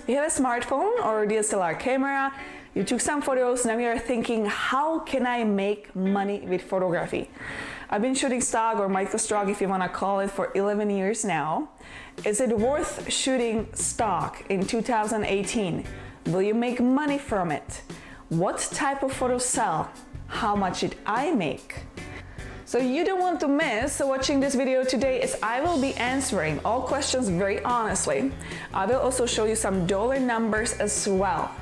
You have a smartphone or DSLR camera, you took some photos, now you're thinking, how can I make money with photography? I've been shooting stock or microstock, if you want to call it, for 11 years now. Is it worth shooting stock in 2018? Will you make money from it? What type of photos sell? How much did I make? So you don't want to miss watching this video today, as I will be answering all questions very honestly. I will also show you some dollar numbers as well.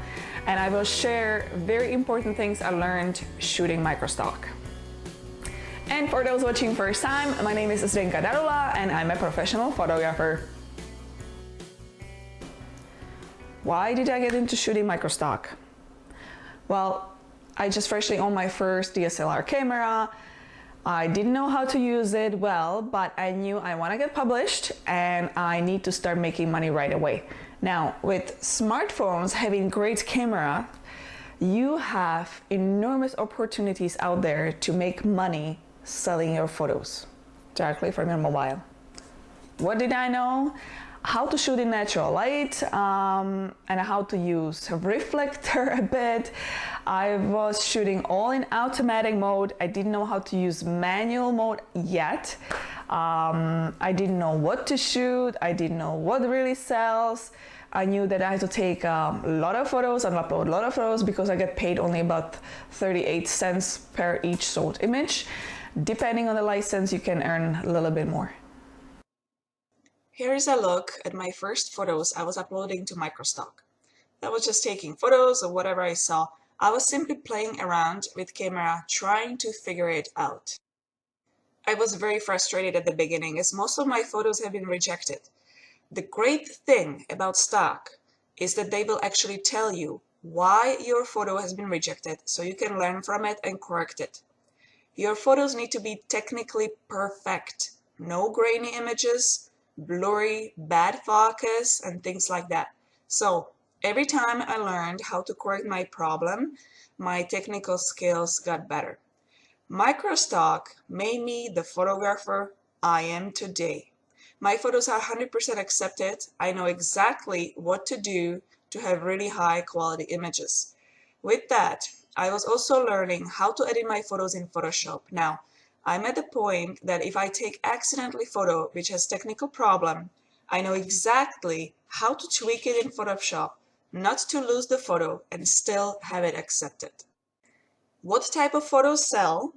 And I will share very important things I learned shooting microstock. And for those watching first time, my name is Zdenka Darula and I'm a professional photographer. Why did I get into shooting microstock? Well, I just freshly owned my first DSLR camera. I didn't know how to use it well, but I knew I want to get published and I need to start making money right away. Now, with smartphones having great camera, you have enormous opportunities out there to make money selling your photos directly from your mobile. What did I know? How to shoot in natural light and how to use a reflector a bit. I was shooting all in automatic mode. I didn't know how to use manual mode yet. I didn't know what to shoot. I didn't know what really sells. I knew that I had to take a lot of photos and upload a lot of photos because I get paid only about 38 cents per each sold image. Depending on the license, you can earn a little bit more. Here is a look at my first photos I was uploading to Microstock. I was just taking photos of whatever I saw. I was simply playing around with camera, trying to figure it out. I was very frustrated at the beginning, as most of my photos have been rejected. The great thing about stock is that they will actually tell you why your photo has been rejected, so you can learn from it and correct it. Your photos need to be technically perfect. No grainy images, blurry, bad focus, and things like that. So every time I learned how to correct my problem, my technical skills got better. Microstock made me the photographer I am today. My photos are 100% accepted. I know exactly what to do to have really high quality images. With that, I was also learning how to edit my photos in Photoshop. Now, I'm at the point that if I take accidentally photo which has technical problem, I know exactly how to tweak it in Photoshop, not to lose the photo and still have it accepted. What type of photos sell?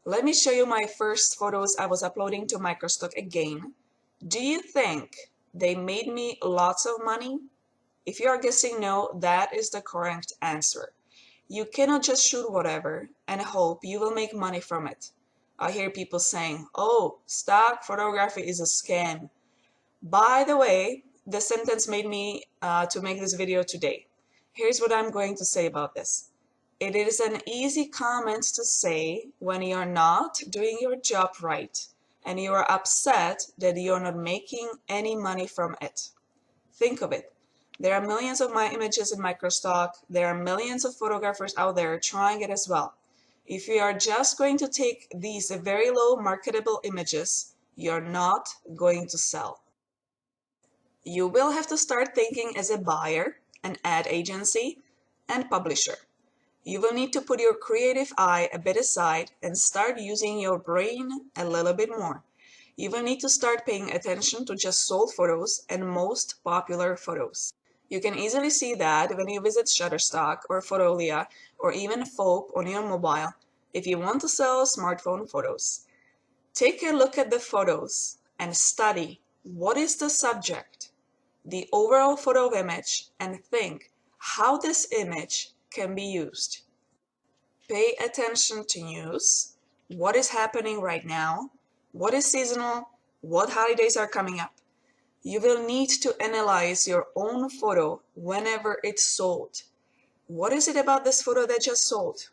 Let me show you my first photos I was uploading to Microstock again. Do you think they made me lots of money? If you are guessing no, that is the correct answer. You cannot just shoot whatever and hope you will make money from it. I hear people saying, oh, stock photography is a scam. By the way, the sentence made me to make this video today. Here's what I'm going to say about this. It is an easy comment to say when you're not doing your job right and you are upset that you're not making any money from it. Think of it. There are millions of my images in Microstock. There are millions of photographers out there trying it as well. If you are just going to take these very low marketable images, you're not going to sell. You will have to start thinking as a buyer, an ad agency, and publisher. You will need to put your creative eye a bit aside and start using your brain a little bit more. You will need to start paying attention to just sold photos and most popular photos. You can easily see that when you visit Shutterstock or Photolia or even Phope on your mobile if you want to sell smartphone photos. Take a look at the photos and study what is the subject, the overall photo image, and think how this image can be used. Pay attention to news, what is happening right now, what is seasonal, what holidays are coming up. You will need to analyze your own photo whenever it's sold. What is it about this photo that just sold?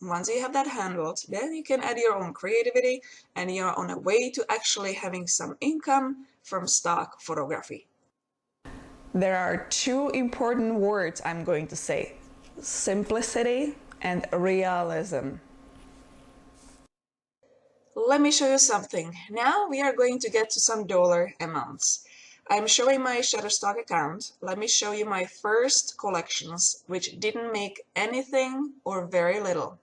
Once you have that handled, then you can add your own creativity and you're on a way to actually having some income from stock photography. There are two important words I'm going to say: simplicity and realism. Let me show you something. Now we are going to get to some dollar amounts. I'm showing my Shutterstock account. Let me show you my first collections, which didn't make anything or very little.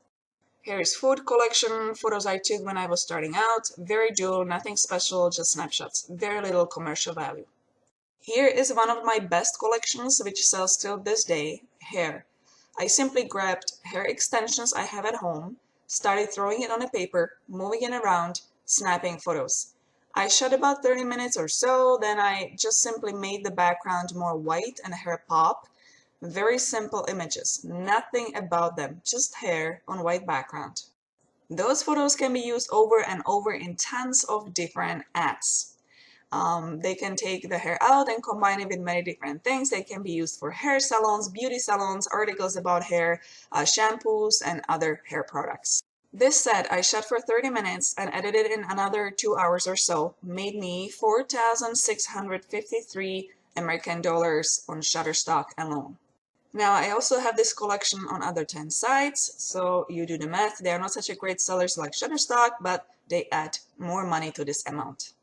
Here is food collection, photos I took when I was starting out. Very dull, nothing special, just snapshots. Very little commercial value. Here is one of my best collections, which sells till this day, hair. I simply grabbed hair extensions I have at home, started throwing it on a paper, moving it around, snapping photos. I shot about 30 minutes or so, then I just simply made the background more white and hair pop. Very simple images, nothing about them, just hair on white background. Those photos can be used over and over in tons of different ads. They can take the hair out and combine it with many different things. They can be used for hair salons, beauty salons, articles about hair, shampoos, and other hair products. This set I shot for 30 minutes and edited in another 2 hours or so, made me 4,653 American dollars on Shutterstock alone. Now I also have this collection on other 10 sites, so you do the math. They are not such a great sellers like Shutterstock, but they add more money to this amount.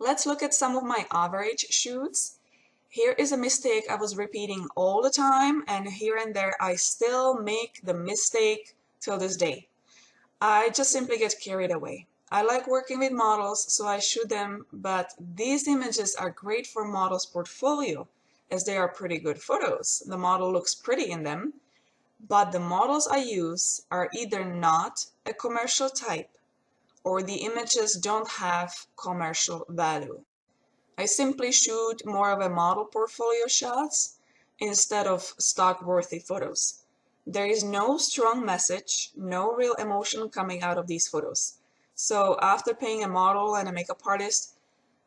Let's look at some of my average shoots. Here is a mistake I was repeating all the time, and here and there I still make the mistake till this day. I just simply get carried away. I like working with models, so I shoot them, but these images are great for models' portfolio, as they are pretty good photos. The model looks pretty in them, but the models I use are either not a commercial type, or the images don't have commercial value. I simply shoot more of a model portfolio shots instead of stock-worthy photos. There is no strong message, no real emotion coming out of these photos. So after paying a model and a makeup artist,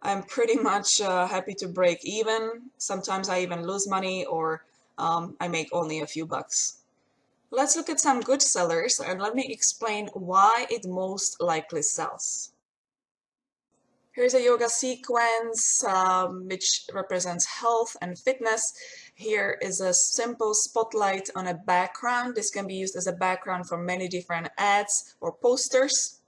I'm pretty much happy to break even. Sometimes I even lose money, or I make only a few bucks. Let's look at some good sellers and let me explain why it most likely sells. Here's a yoga sequence which represents health and fitness. Here is a simple spotlight on a background. This can be used as a background for many different ads or posters.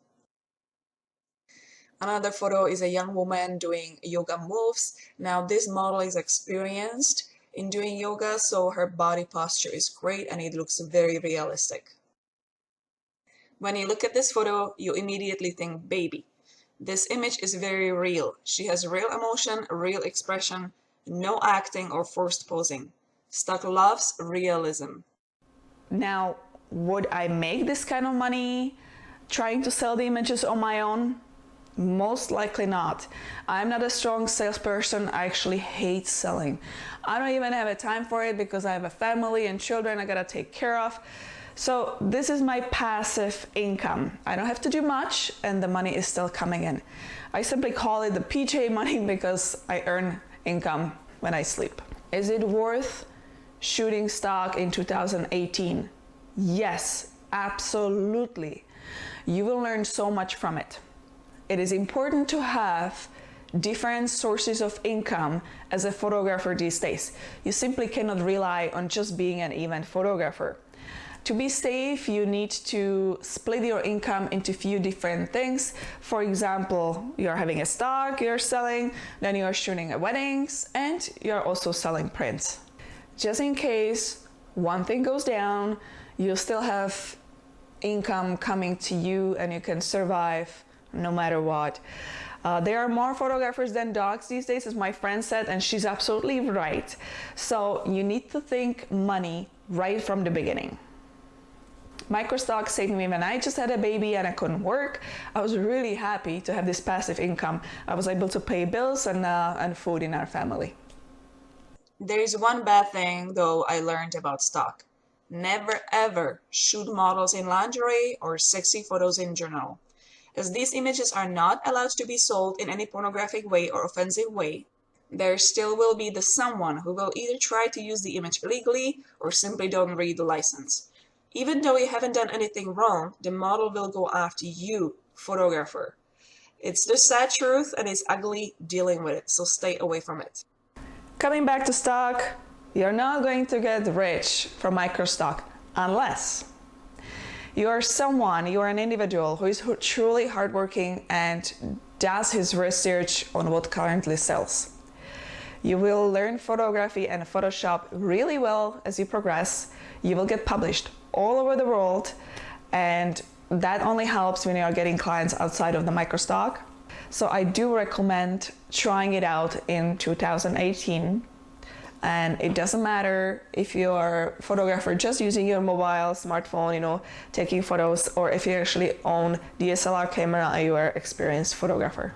Another photo is a young woman doing yoga moves. Now this model is experienced in doing yoga, so her body posture is great and it looks very realistic. When you look at this photo, you immediately think baby. This image is very real. She has real emotion, real expression, no acting or forced posing. Stock loves realism. Now, would I make this kind of money trying to sell the images on my own? Most likely not. I'm not a strong salesperson. I actually hate selling. I don't even have a time for it because I have a family and children I gotta take care of. So this is my passive income. I don't have to do much and the money is still coming in. I simply call it the PJ money because I earn income when I sleep. Is it worth shooting stock in 2018? Yes, absolutely. You will learn so much from it. It is important to have different sources of income as a photographer these days. You simply cannot rely on just being an event photographer. To be safe, you need to split your income into a few different things. For example, you're having a stock you're selling, then you're shooting at weddings, and you're also selling prints. Just in case one thing goes down, you still have income coming to you and you can survive no matter what. There are more photographers than dogs these days, as my friend said, and she's absolutely right. So you need to think money right from the beginning. Microstock saved me when I just had a baby and I couldn't work. I was really happy to have this passive income. I was able to pay bills and food in our family. There is one bad thing though I learned about stock. Never ever shoot models in lingerie or sexy photos in journal. As these images are not allowed to be sold in any pornographic way or offensive way, there still will be the someone who will either try to use the image illegally or simply don't read the license. Even though you haven't done anything wrong, the model will go after you, photographer. It's the sad truth and it's ugly dealing with it, so stay away from it. Coming back to stock, you're not going to get rich from Microstock unless you are an individual who is truly hardworking and does his research on what currently sells. You will learn photography and Photoshop really well as you progress. You will get published all over the world, and that only helps when you are getting clients outside of the Microstock. So I do recommend trying it out in 2018. And it doesn't matter if you're a photographer just using your mobile smartphone, you know, taking photos, or if you actually own DSLR camera and you are an experienced photographer.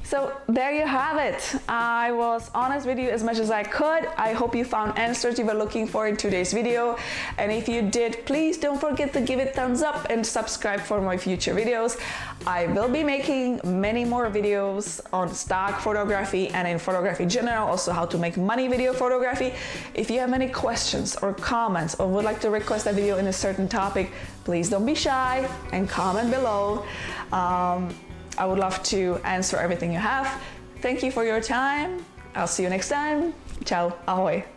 So there you have it. I was honest with you as much as I could. I hope you found answers you were looking for in today's video. And if you did, please don't forget to give it a thumbs up and subscribe for my future videos. I will be making many more videos on stock photography and in photography in general, also how to make money video photography. If you have any questions or comments or would like to request a video in a certain topic, please don't be shy and comment below. I would love to answer everything you have. Thank you for your time. I'll see you next time. Ciao, ahoy.